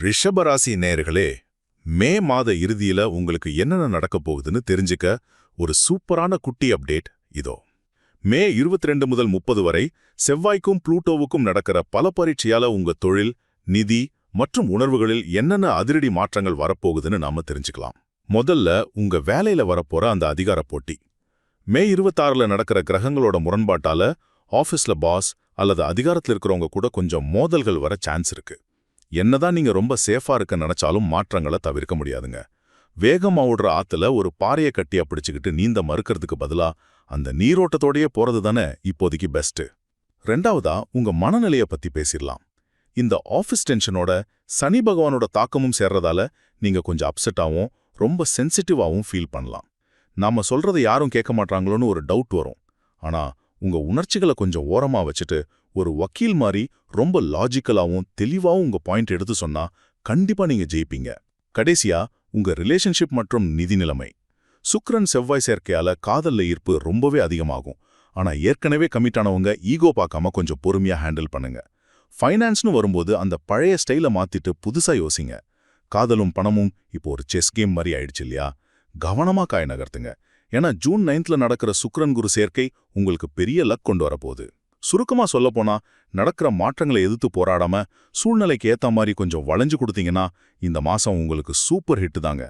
ரிஷபராசி நேயர்களே, மே மாத இறுதியில உங்களுக்கு என்னென்ன நடக்கப் போகுதுன்னு தெரிஞ்சுக்க ஒரு சூப்பரான குட்டி அப்டேட் இதோ. மே 22 முதல் 30 வரை செவ்வாய்க்கும் புளூட்டோவுக்கும் நடக்கிற பல பரீட்சையால உங்க தொழில், நிதி மற்றும் உணர்வுகளில் என்னென்ன அதிரடி மாற்றங்கள் வரப்போகுதுன்னு நாம தெரிஞ்சுக்கலாம். முதல்ல உங்க வேலையில வரப்போற அந்த அதிகார போட்டி. மே 26ல நடக்கிற கிரகங்களோட முரண்பாட்டால ஆஃபீஸ்ல பாஸ் அல்லது அதிகாரத்தில் இருக்கிறவங்க கூட கொஞ்சம் மோதல்கள் வர சான்ஸ் இருக்கு. என்னதான் நீங்க ரொம்ப சேஃபா இருக்க நினைச்சாலும் மாற்றங்களை தவிர்க்க முடியாதுங்க. வேகமா ஓடுற ஆத்துல ஒரு பாறையை கட்டியா பிடிச்சுக்கிட்டு நீந்த மறுக்கிறதுக்கு பதிலா அந்த நீரோட்டத்தோடயே போறது தானே இப்போதைக்கு பெஸ்ட். ரெண்டாவதா உங்க மனநிலைய பத்தி பேசிடலாம். இந்த ஆஃபீஸ் டென்ஷனோட சனி பகவானோட தாக்கமும் சேர்றதால நீங்க கொஞ்சம் அப்செட்டாவும் ரொம்ப சென்சிட்டிவாவும் ஃபீல் பண்ணலாம். நாம சொல்றதை யாரும் கேட்க மாட்டாங்களோன்னு ஒரு டவுட் வரும். ஆனா உங்க உணர்ச்சிகளை கொஞ்சம் ஓரமா வச்சுட்டு ஒரு வக்கீல் மாதிரி ரொம்ப லாஜிக்கலாவும் தெளிவாவும் உங்க பாயிண்ட் எடுத்து சொன்னா கண்டிப்பா நீங்க ஜெயிப்பீங்க. கடைசியா உங்க ரிலேஷன்ஷிப் மற்றும் நிதி நிலைமை. சுக்கிரன் செவ்வாய் சேர்க்கையால காதல்ல ஈர்ப்பு ரொம்பவே அதிகமாகும். ஆனா ஏற்கனவே கமிட் ஆனவங்க ஈகோ பார்க்காம கொஞ்சம் பொறுமையா ஹேண்டில் பண்ணுங்க. ஃபைனான்ஸ்னு வரும்போது அந்த பழைய ஸ்டைல மாத்திட்டு புதுசா யோசிங்க. காதலும் பணமும் இப்போ ஒரு செஸ் கேம் மாதிரி ஆயிடுச்சு இல்லையா? கவனமா காய் நகர்த்துங்க. ஏன்னா ஜூன் 9th நடக்கிற சுக்கிரன் குரு சேர்க்கை உங்களுக்கு பெரிய லக் கொண்டு வரப்போகுது. சுருக்கமா சொல்லப்போனா நடக்கிற மாற்றங்களை எதிர்த்து போராடாம சூழ்நிலைக்கு ஏத்த மாதிரி கொஞ்சம் வளைஞ்சு கொடுத்தீங்கன்னா இந்த மாசம் உங்களுக்கு சூப்பர் ஹிட் தாங்க.